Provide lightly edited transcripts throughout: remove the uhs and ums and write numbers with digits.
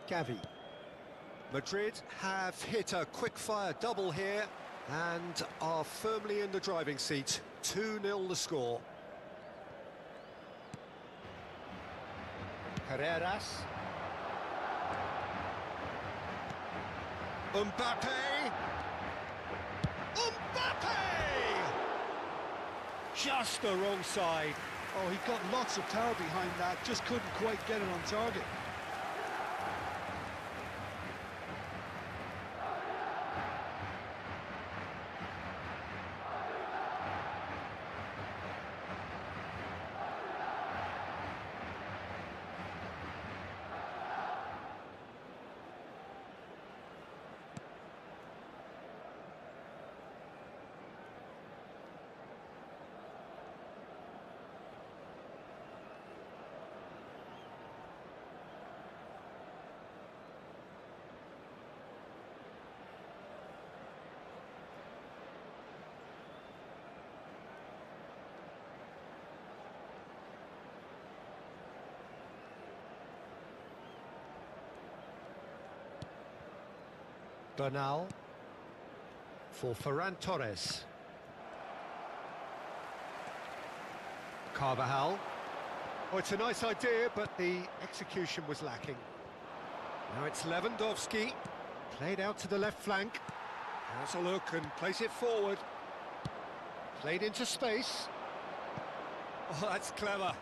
Gavi. Madrid have hit a quick-fire double here and are firmly in the driving seat. 2-0 the score. Carreras. Mbappe! Mbappe! Just the wrong side. Oh, he got lots of power behind that, just couldn't quite get it on target. Bernal for Ferran Torres. Carvajal. Oh, it's a nice idea, but the execution was lacking. Now it's Lewandowski, played out to the left flank. Has a look and plays it forward. Played into space. Oh, that's clever.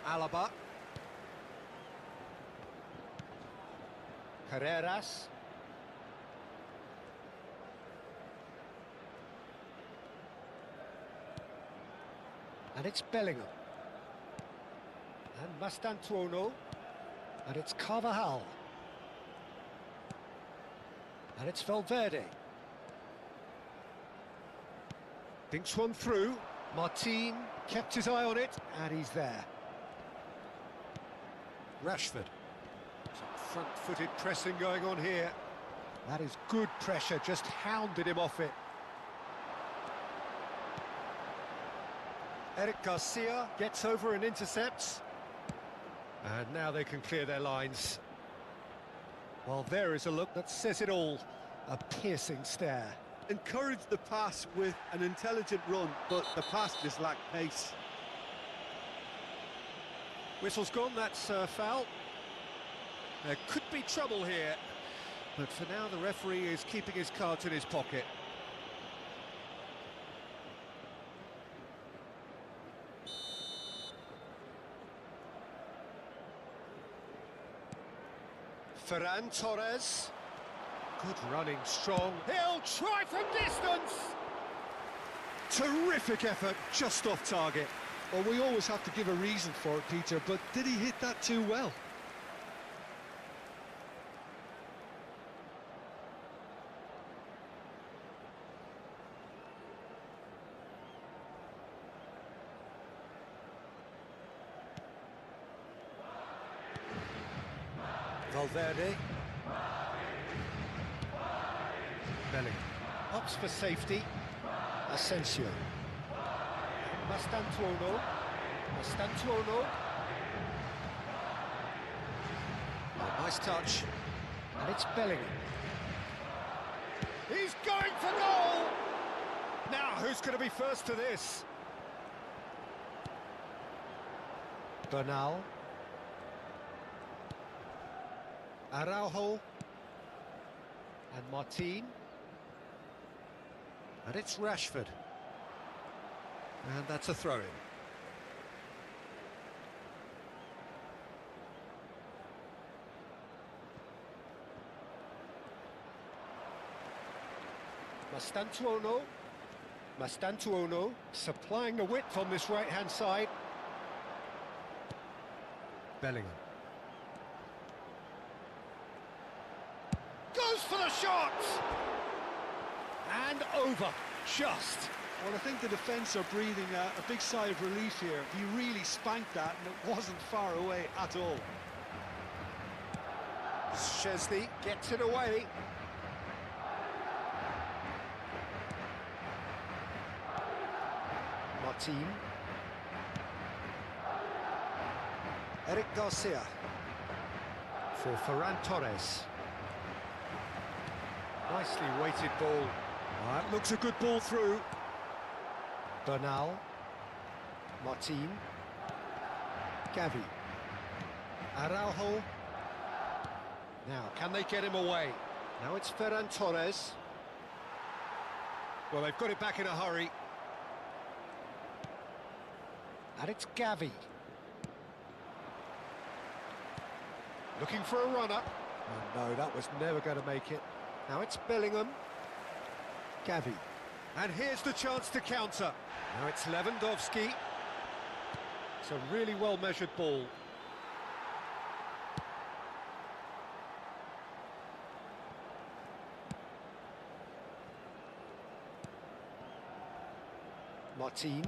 Alaba. Carreras. And it's Bellingham. And Mastantuono. And it's Carvajal. And it's Valverde. Thinks one through. Martin kept his eye on it, and he's there. Rashford. Some front-footed pressing going on here. That is good pressure, just hounded him off it. Eric Garcia gets over and intercepts. And now they can clear their lines. Well, there is a look that says it all. A piercing stare. Encouraged the pass with an intelligent run, but the pass just lacked pace. Whistle's gone, that's a foul. There could be trouble here, but for now the referee is keeping his cards in his pocket. Ferran Torres. Good running, strong. He'll try from distance! Terrific effort, just off target. Well, we always have to give a reason for it, Peter, but did he hit that too well? Valverde. Bellingham. Opts for safety. Asensio. Mastantuono. Mastantuono. Oh, nice touch. And it's Bellingham. He's going for goal! Now, who's going to be first to this? Bernal. Araujo. And Martin. And it's Rashford. And that's a throw-in. Mastantuono. Mastantuono supplying the width on this right-hand side. Bellingham. Goes for the shot! And over, just. Well, I think the defence are breathing a big sigh of relief here. He really spanked that, and it wasn't far away at all. Szczesny gets it away. Martin. Eric Garcia for Ferran Torres. Nicely weighted ball. That looks a good ball through. Bernal. Martin. Gavi. Araujo. Now, can they get him away? Now it's Ferran Torres. Well, they've got it back in a hurry. And it's Gavi. Looking for a run-up. Oh, no, that was never going to make it. Now it's Bellingham. Gavi. And here's the chance to counter. Now it's Lewandowski. It's a really well-measured ball. Martin.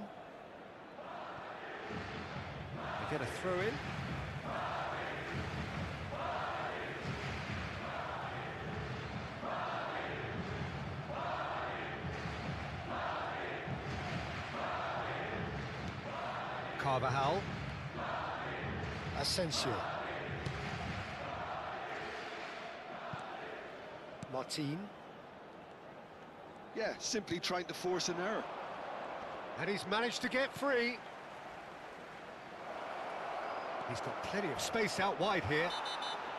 They get a throw in. Carvajal. Asensio. Martin. Yeah, simply trying to force an error. And he's managed to get free. He's got plenty of space out wide here.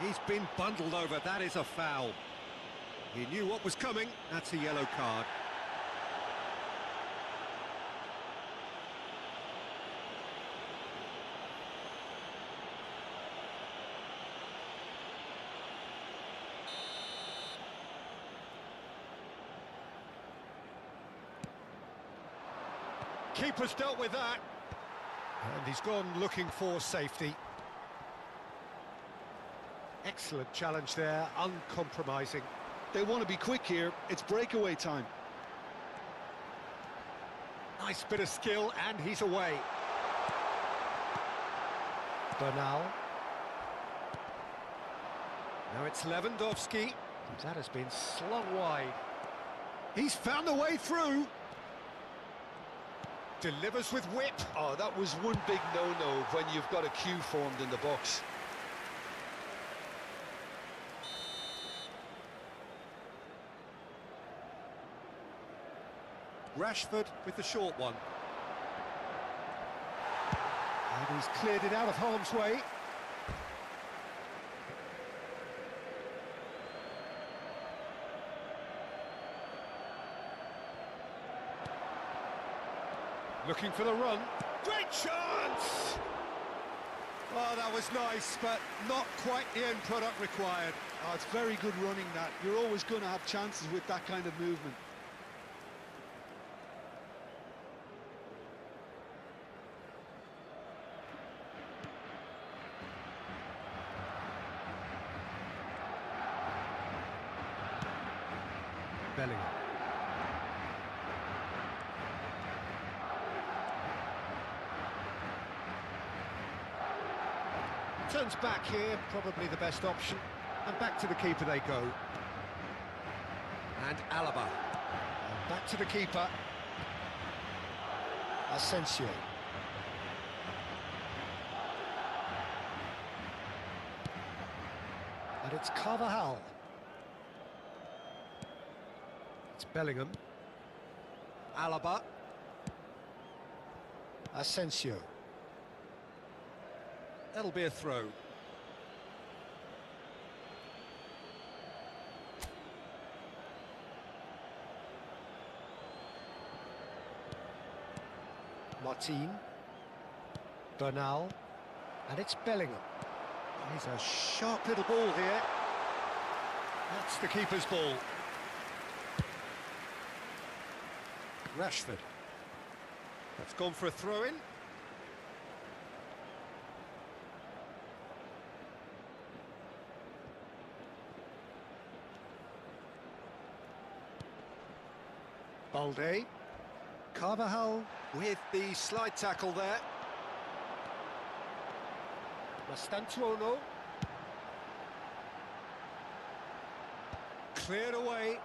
He's been bundled over. That is a foul. He knew what was coming. That's a yellow card. Keeper's dealt with that. And he's gone looking for safety. Excellent challenge there, uncompromising. They want to be quick here. It's breakaway time. Nice bit of skill, and he's away. Bernal. Now it's Lewandowski. That has been slung wide. He's found a way through. Delivers with whip. Oh, that was one big no-no when you've got a queue formed in the box. Rashford with the short one. And he's cleared it out of harm's way. Looking for the run. Great chance! Oh, that was nice, but not quite the end product required. Oh, it's very good running, that. You're always going to have chances with that kind of movement. Bellingham. Turns back here, probably the best option. And back to the keeper they go. And Alaba. And back to the keeper. Asensio. And it's Carvajal. It's Bellingham. Alaba. Asensio. That'll be a throw. Martin. Bernal. And it's Bellingham. He's a sharp little ball here. That's the keeper's ball. Rashford. That's gone for a throw-in. Balde. Carvajal with the slide tackle there. Mastantuono. Cleared away.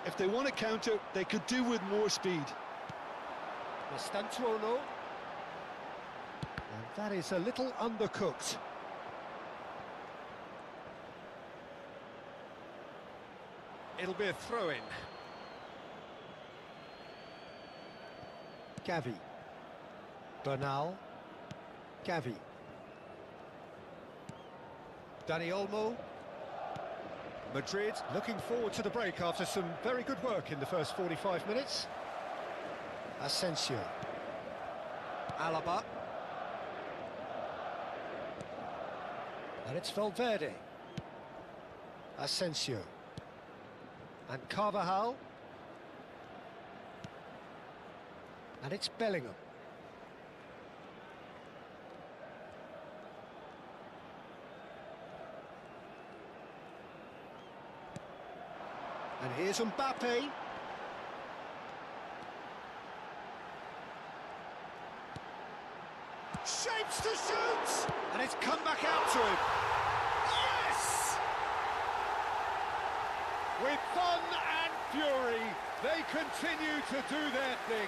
If they want to counter, they could do with more speed. Mastantuono. That is a little undercooked. It'll be a throw-in. Gavi. Bernal. Gavi. Dani Olmo. Madrid looking forward to the break after some very good work in the first 45 minutes. Asensio. Alaba. And it's Valverde. Asensio. And Carvajal. And it's Bellingham. And here's Mbappe. Shapes to shoot! And it's come back out to him. Yes! With fun and fury, they continue to do their thing.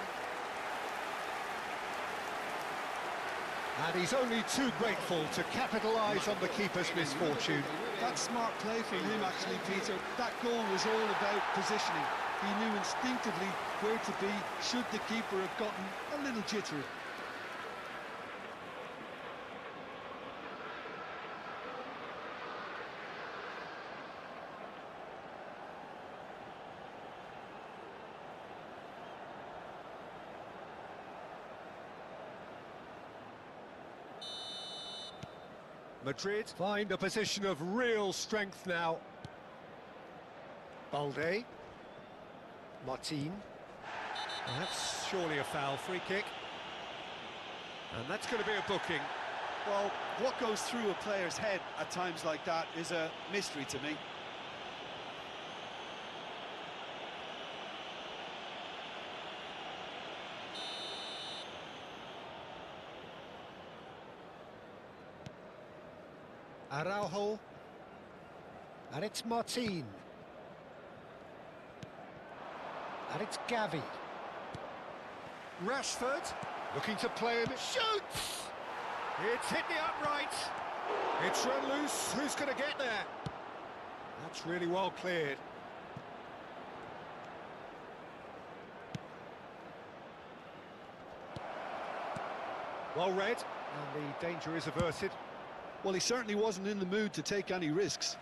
And he's only too grateful to capitalise on the keeper's misfortune. That's smart play from him, actually, Peter. That goal was all about positioning. He knew instinctively where to be should the keeper have gotten a little jittery. Madrid find a position of real strength now. Balde. Martin. Well, that's surely a foul, free kick. And that's going to be a booking. Well, what goes through a player's head at times like that is a mystery to me. Araujo. And it's Martin. And it's Gavi. Rashford, looking to play him, shoots! It's hit the upright. It's run loose, who's going to get there? That's really well cleared. Well read, and the danger is averted. Well, he certainly wasn't in the mood to take any risks.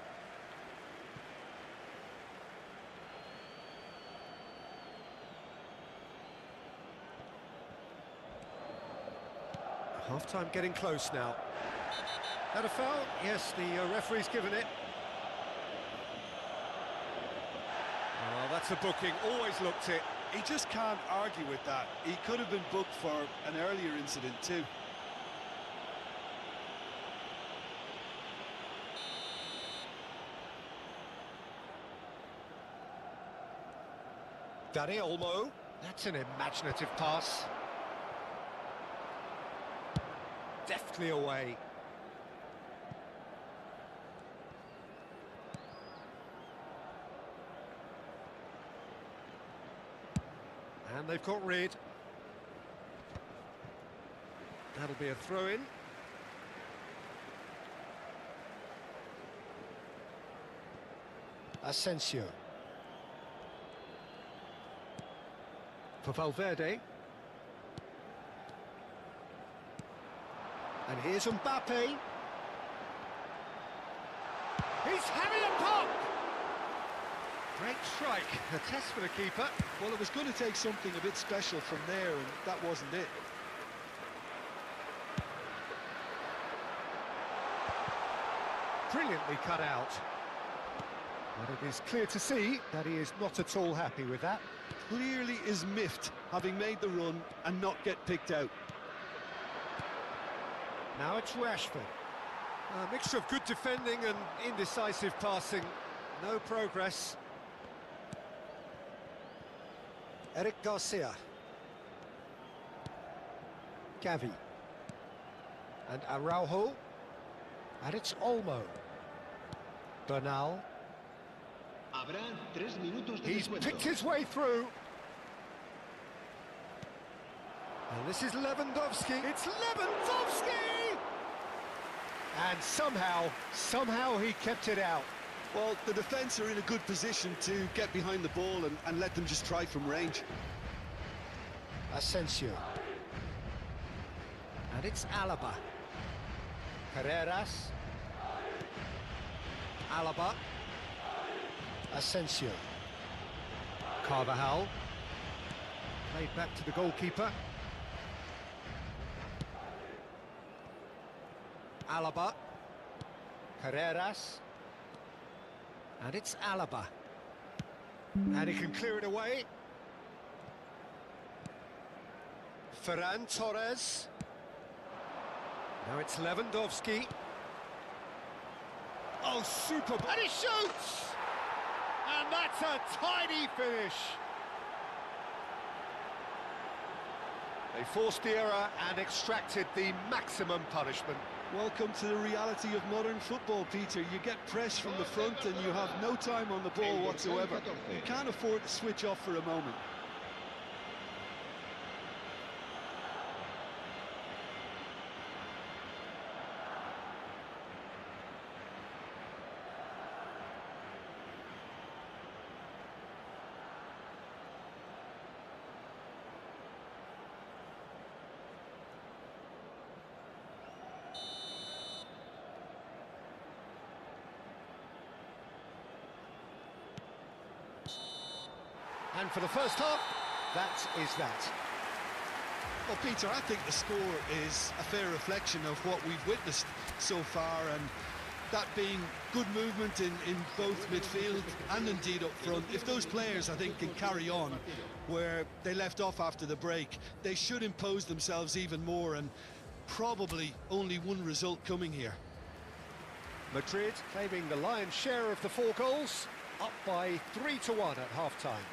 Half-time getting close now. Had a foul? Yes, the referee's given it. Oh, that's a booking, always looked it. He just can't argue with that. He could have been booked for an earlier incident too. Dani Olmo, that's an imaginative pass. Deftly away. And they've got rid. That'll be a throw-in. Asensio. For Valverde. And here's Mbappe. He's having a pop! Great strike, a test for the keeper. Well, it was going to take something a bit special from there, and that wasn't it. Brilliantly cut out. But it is clear to see that he is not at all happy with that. Clearly is miffed, having made the run and not get picked out. Now it's Rashford. A mixture of good defending and indecisive passing. No progress. Eric Garcia. Gavi. And Araujo. And it's Olmo. Bernal. He's picked his way through. And this is Lewandowski. It's Lewandowski! And somehow he kept it out. Well, the defence are in a good position to get behind the ball and let them just try from range. Asensio. And it's Alaba. Carreras. Alaba. Asensio. Carvajal. Played back to the goalkeeper. Alaba. Carreras. And it's Alaba. And he can clear it away. Ferran Torres. Now it's Lewandowski. Oh, super! And he shoots! And that's a tidy finish. They forced the error and extracted the maximum punishment. Welcome to the reality of modern football, Peter. You get pressed from the front and you have no time on the ball whatsoever. You can't afford to switch off for a moment. And for the first half, that is that. Well, Peter, I think the score is a fair reflection of what we've witnessed so far, and that being good movement in both midfield and indeed up front. If those players, I think, can carry on where they left off after the break, they should impose themselves even more, and probably only one result coming here. Madrid claiming the lion's share of the 4 goals, up by 3-1 at half-time.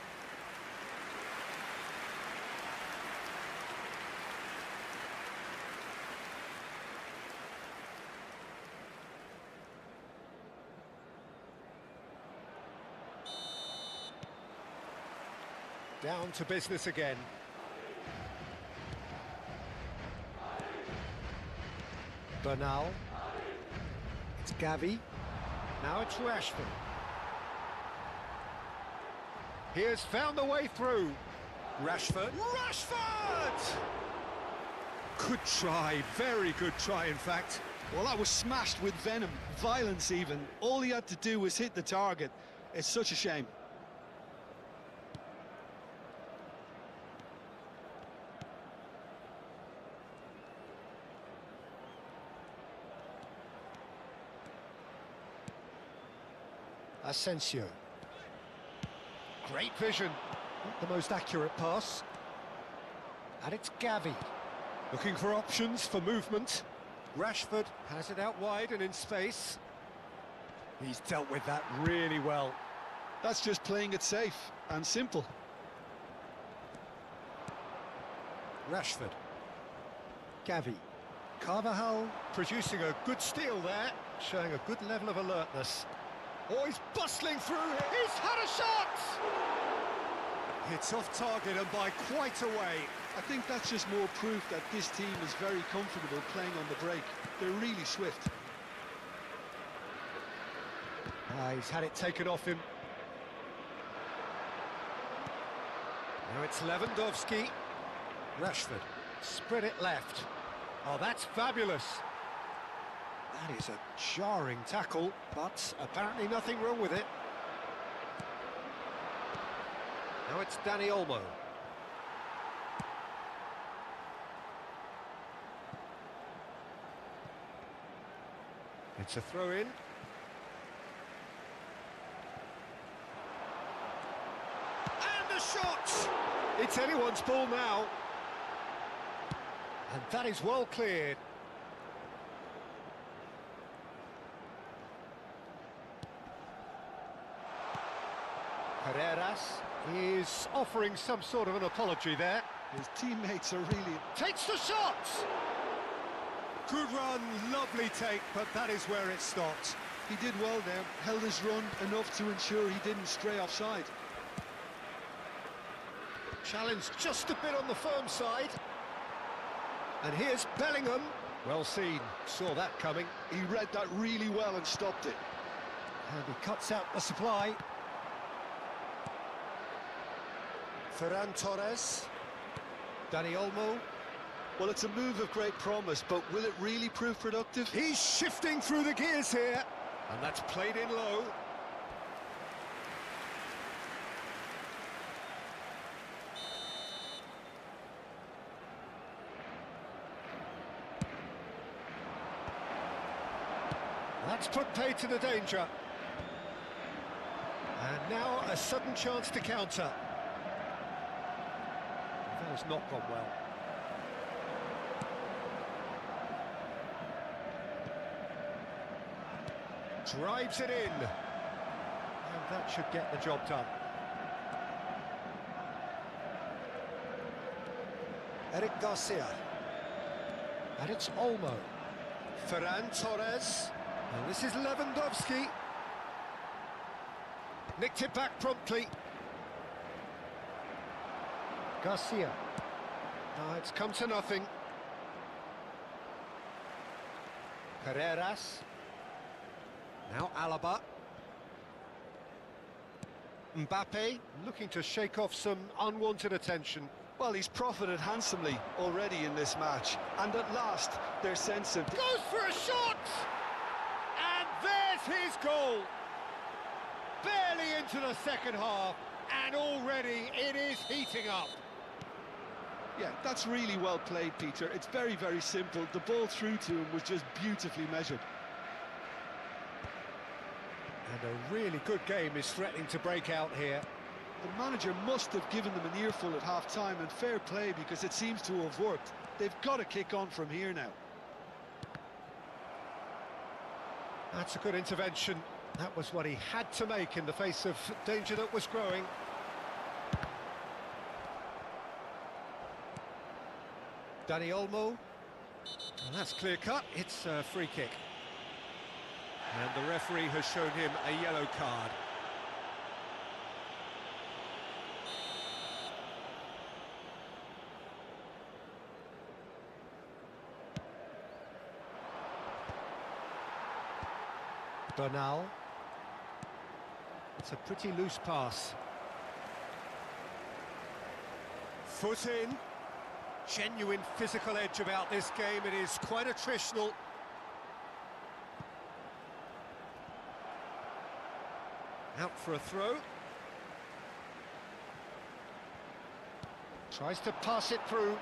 Down to business again. Bernal. It's Gavi. Now it's Rashford. He has found the way through. Rashford. Rashford! Good try, very good try, in fact. Well, that was smashed with venom, violence even. All he had to do was hit the target. It's such a shame. Asensio. Great vision. Not the most accurate pass. And it's Gavi. Looking for options for movement. Rashford has it out wide and in space. He's dealt with that really well. That's just playing it safe and simple. Rashford. Gavi. Carvajal producing a good steal there, showing a good level of alertness. Oh, he's bustling through. He's had a shot! It's off target and by quite a way. I think that's just more proof that this team is very comfortable playing on the break. They're really swift. He's had it taken off him. Now it's Lewandowski. Rashford. Spread it left. Oh, that's fabulous. That is a jarring tackle, but apparently nothing wrong with it. Now it's Dani Olmo. It's a throw-in. And the shot! It's anyone's ball now. And that is well cleared. Carreras is offering some sort of an apology there. His teammates are really... Takes the shot! Good run, lovely take, but that is where it stopped. He did well there, held his run enough to ensure he didn't stray offside. Challenge just a bit on the firm side. And here's Bellingham. Well seen, saw that coming. He read that really well and stopped it. And he cuts out the supply. Ferran Torres. Dani Olmo. Well, it's a move of great promise, but will it really prove productive? He's shifting through the gears here. And that's played in low. That's put pay to the danger. And now a sudden chance to counter. That has not gone well. Drives it in. And that should get the job done. Eric Garcia. And it's Olmo. Ferran Torres. And this is Lewandowski. Nicked it back promptly. Garcia. It's come to nothing. Carreras. Now Alaba. Mbappe looking to shake off some unwanted attention. Well, he's profited handsomely already in this match. And at last, their sense of... Goes for a shot! And there's his goal! Barely into the second half, and already it is heating up. Yeah, that's really well played, Peter. It's very, very simple. The ball through to him was just beautifully measured. And a really good game is threatening to break out here. The manager must have given them an earful at half-time, and fair play, because it seems to have worked. They've got to kick on from here now. That's a good intervention. That was what he had to make in the face of danger that was growing. Dani Olmo. And that's clear-cut. It's a free kick. And the referee has shown him a yellow card. Bernal. It's a pretty loose pass. Foot in. Genuine physical edge about this game. It is quite attritional. Out for a throw. Tries to pass it through.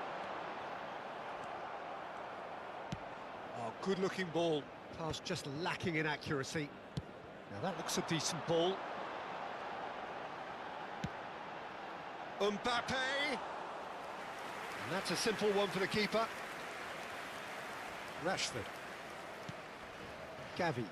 Oh, good-looking ball. Pass just lacking in accuracy. Now that looks a decent ball. Mbappe! And that's a simple one for the keeper. Rashford. Gavi.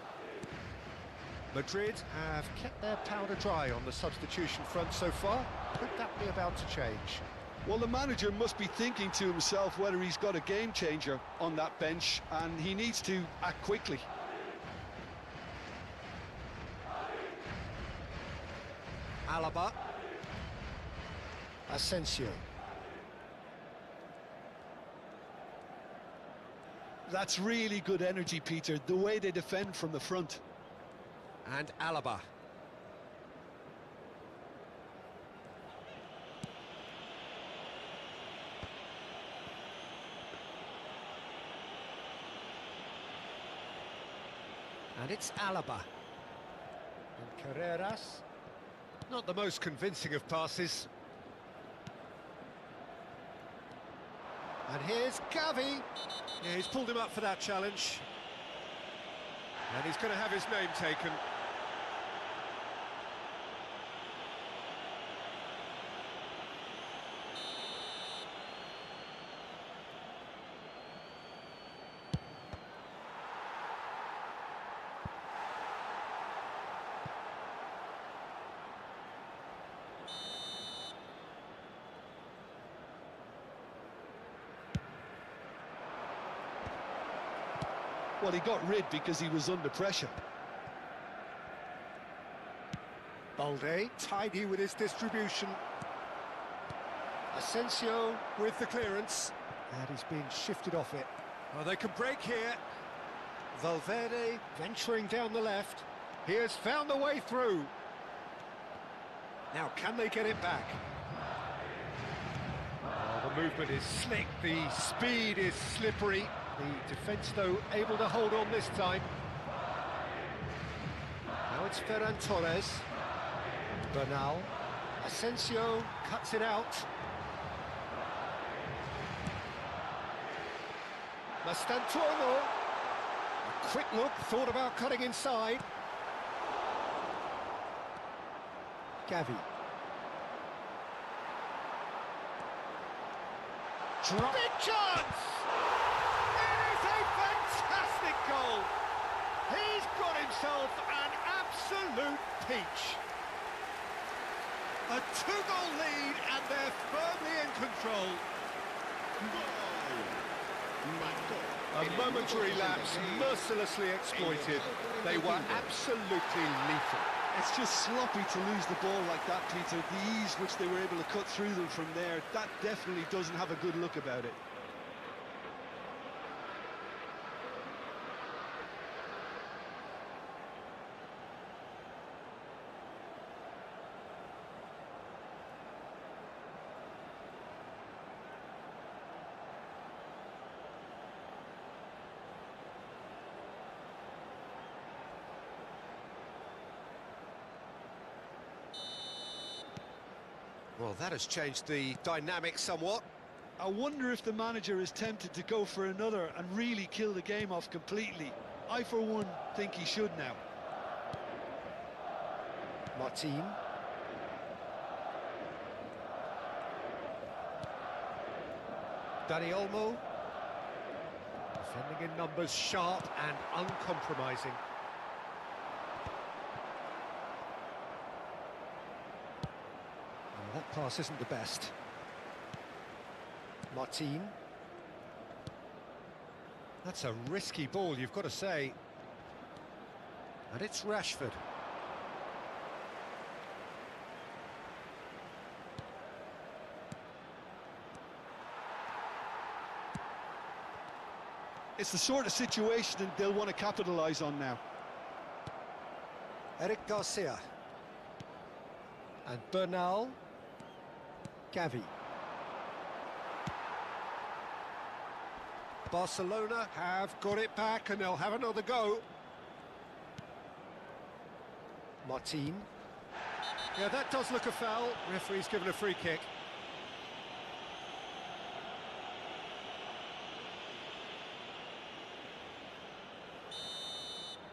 Madrid have kept their powder dry on the substitution front so far. Could that be about to change? Well, the manager must be thinking to himself whether he's got a game changer on that bench, and he needs to act quickly. Alaba. Asensio. That's really good energy, Peter, the way they defend from the front. And Alaba. And it's Alaba. And Carreras. Not the most convincing of passes. And here's Gavi. Yeah, he's pulled him up for that challenge. And he's going to have his name taken. Well, he got rid because he was under pressure. Balde, tidy with his distribution. Asensio with the clearance. And he's being shifted off it. Oh, they can break here. Valverde venturing down the left. He has found the way through. Now, can they get it back? Oh, the movement is slick, the speed is slippery. The defence, though, able to hold on this time. Now it's Ferran Torres. Bernal. Asensio cuts it out. Mastantuono. A quick look, thought about cutting inside. Gavi. Big chance! It is a fantastic goal! He's got himself an absolute peach. A two-goal lead and they're firmly in control. A momentary lapse, mercilessly exploited. They were absolutely lethal. It's just sloppy to lose the ball like that, Peter. The ease which they were able to cut through them from there, that definitely doesn't have a good look about it. Well, that has changed the dynamic somewhat. I wonder if the manager is tempted to go for another and really kill the game off completely. I, for one, think he should now. Martin. Dani Olmo. Defending in numbers, sharp and uncompromising. That pass isn't the best. Martin. That's a risky ball, you've got to say. And it's Rashford. It's the sort of situation that they'll want to capitalise on now. Eric Garcia. And Bernal. Gavi. Barcelona have got it back and they'll have another go. Martin. Yeah, that does look a foul. Referee's given a free kick.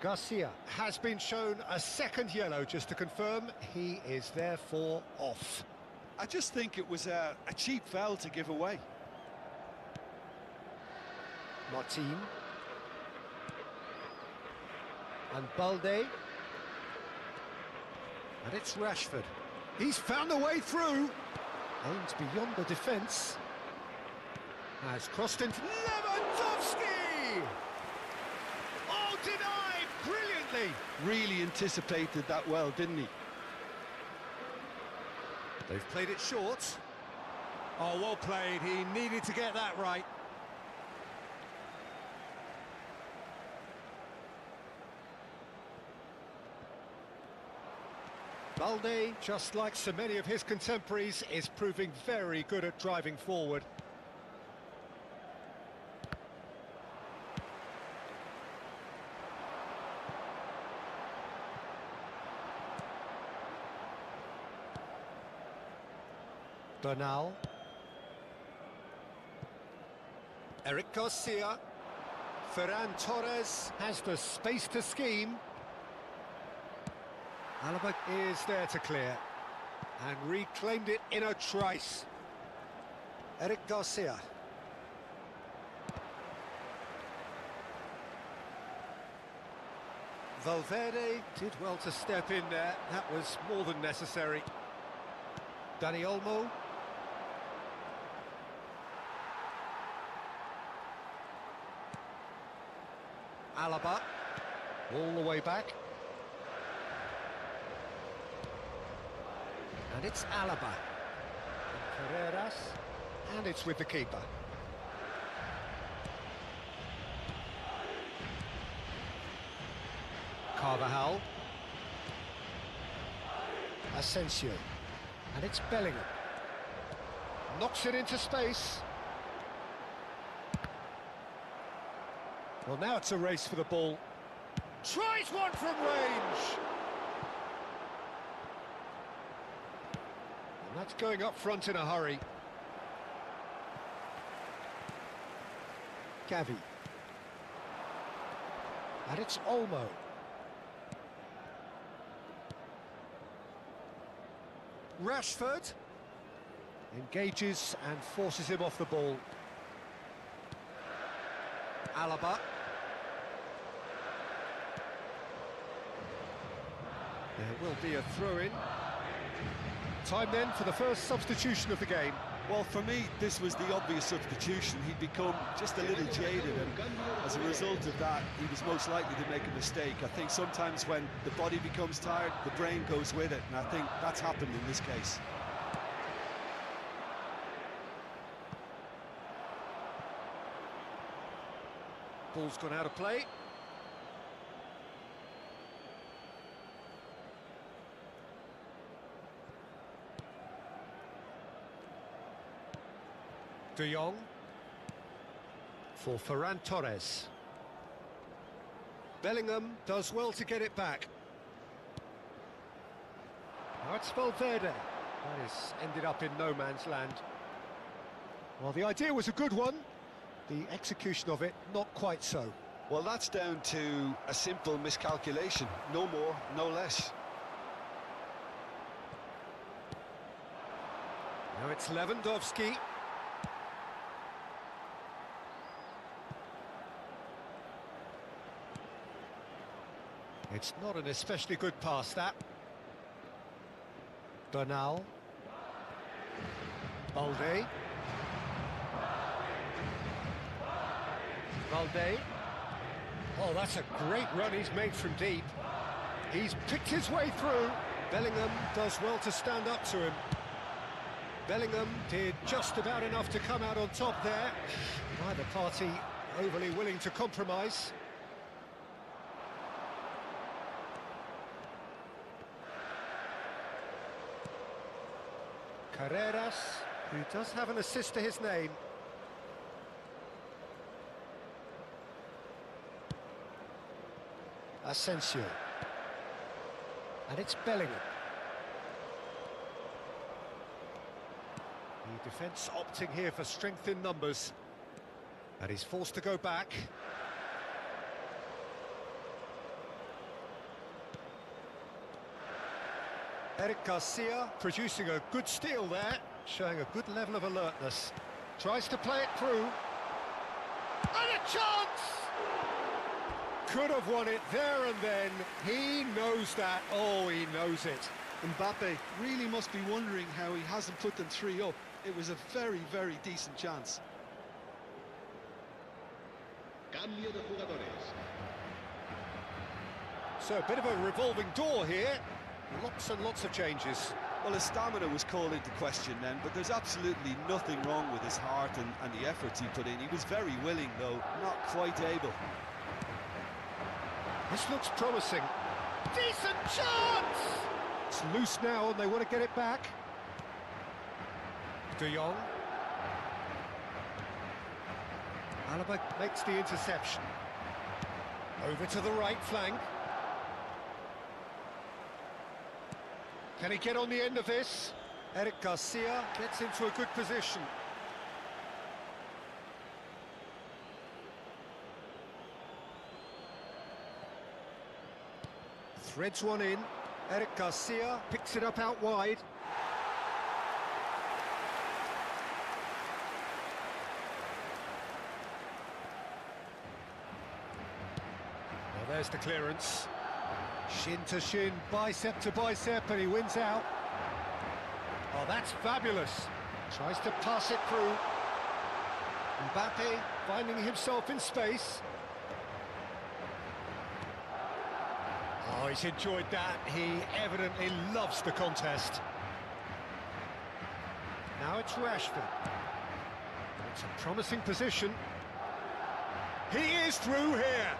Garcia has been shown a second yellow, just to confirm. He is therefore off. I just think it was a cheap foul to give away. Martin. And Balde. And it's Rashford. He's found a way through. Aims beyond the defence. Has crossed into Lewandowski! Oh, denied brilliantly! Really anticipated that well, didn't he? They've played it short. Oh, well played. He needed to get that right. Balde, just like so many of his contemporaries, is proving very good at driving forward. Bernal. Eric Garcia. Ferran Torres has the space to scheme. Alaba is there to clear. And reclaimed it in a trice. Eric Garcia. Valverde did well to step in there. That was more than necessary. Dani Olmo. Alaba, all the way back. And it's Alaba. And Carreras, and it's with the keeper. Carvajal. Asensio. And it's Bellingham. Knocks it into space. Well, now it's a race for the ball. Tries one from range. And that's going up front in a hurry. Gavi. And it's Olmo. Rashford engages and forces him off the ball. Alaba. There will be a throw-in. Time then for the first substitution of the game. Well, for me, this was the obvious substitution. He'd become just a little jaded, and as a result of that, he was most likely to make a mistake. I think sometimes when the body becomes tired, the brain goes with it, and I think that's happened in this case. Ball's gone out of play. De Jong for Ferran Torres. Bellingham does well to get it back. Now it's Valverde. That has ended up in no man's land. Well, the idea was a good one. The execution of it, not quite so. Well, that's down to a simple miscalculation. No more, no less. Now it's Lewandowski. It's not an especially good pass, that. Bernal. Balde. Balde. Oh, that's a great run he's made from deep. He's picked his way through. Bellingham does well to stand up to him. Bellingham did just about enough to come out on top there. Neither party overly willing to compromise. Carreras, who does have an assist to his name. Asensio. And it's Bellingham. The defence opting here for strength in numbers. And he's forced to go back. Eric Garcia producing a good steal there, showing a good level of alertness. Tries to play it through. And a chance! Could have won it there and then. He knows that. Oh, he knows it. Mbappe really must be wondering how he hasn't put them 3 up. It was a very, very decent chance. Cambio de jugadores. So a bit of a revolving door here. Lots and lots of changes. Well, his stamina was called into question then, but there's absolutely nothing wrong with his heart and the efforts he put in. He was very willing, though, not quite able. This looks promising. Decent chance! It's loose now and they want to get it back. De Jong. Alaba makes the interception. Over to the right flank. Can he get on the end of this? Eric Garcia gets into a good position. Threads one in. Eric Garcia picks it up out wide. Well, there's the clearance. Shin to shin, bicep to bicep, and he wins out. Oh, that's fabulous. Tries to pass it through. Mbappe finding himself in space. Oh, he's enjoyed that. He evidently loves the contest. Now it's Rashford. It's a promising position. He is through here.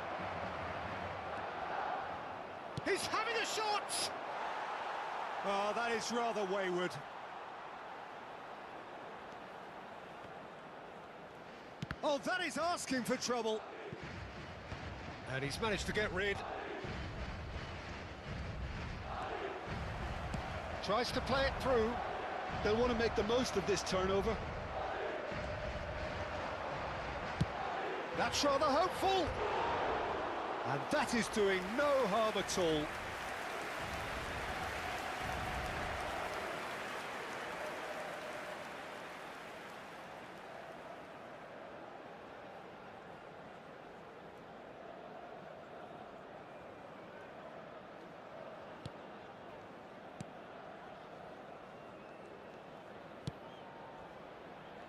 He's having a shot! Oh, that is rather wayward. Oh, that is asking for trouble. And he's managed to get rid. Tries to play it through. They'll want to make the most of this turnover. That's rather hopeful. And that is doing no harm at all.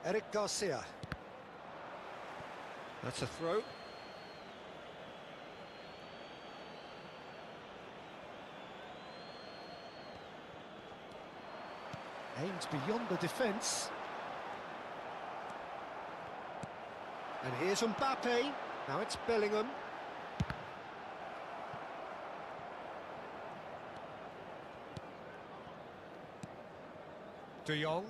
Eric Garcia. That's a throw. Aims beyond the defence. And here's Mbappe. Now it's Bellingham. De Jong.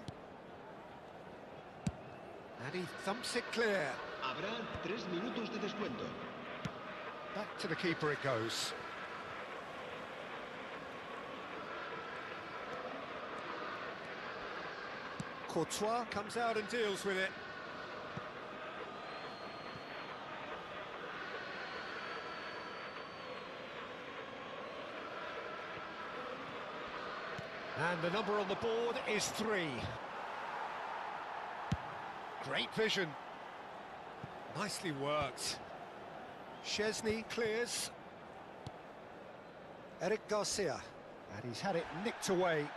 And he thumps it clear. Habrá 3 minutos de descuento. Back to the keeper it goes. Courtois comes out and deals with it. And the number on the board is 3. Great vision. Nicely worked. Szczesny clears. Eric Garcia. And he's had it nicked away.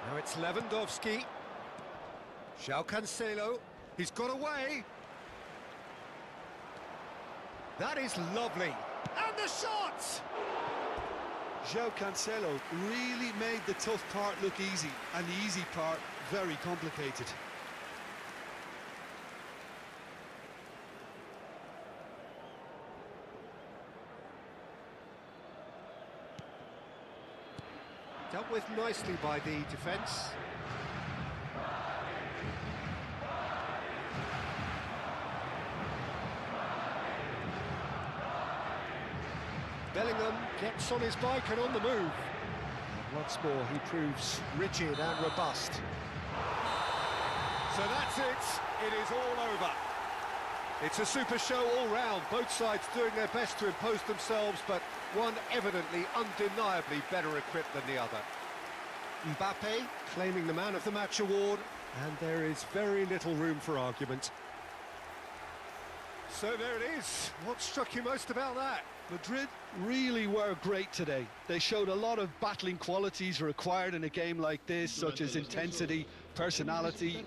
Now it's Lewandowski. João Cancelo. He's got away. That is lovely. And the shot! João Cancelo really made the tough part look easy, and the easy part very complicated. Dealt with nicely by the defence. Bellingham gets on his bike and on the move. And once more he proves rigid and robust. So that's it. It is all over. It's a super show all round. Both sides doing their best to impose themselves, but one evidently, undeniably better equipped than the other. Mbappe claiming the Man of the Match award, and there is very little room for argument. So there it is. What struck you most about that? Madrid really were great today. They showed a lot of battling qualities required in a game like this, such as intensity, personality,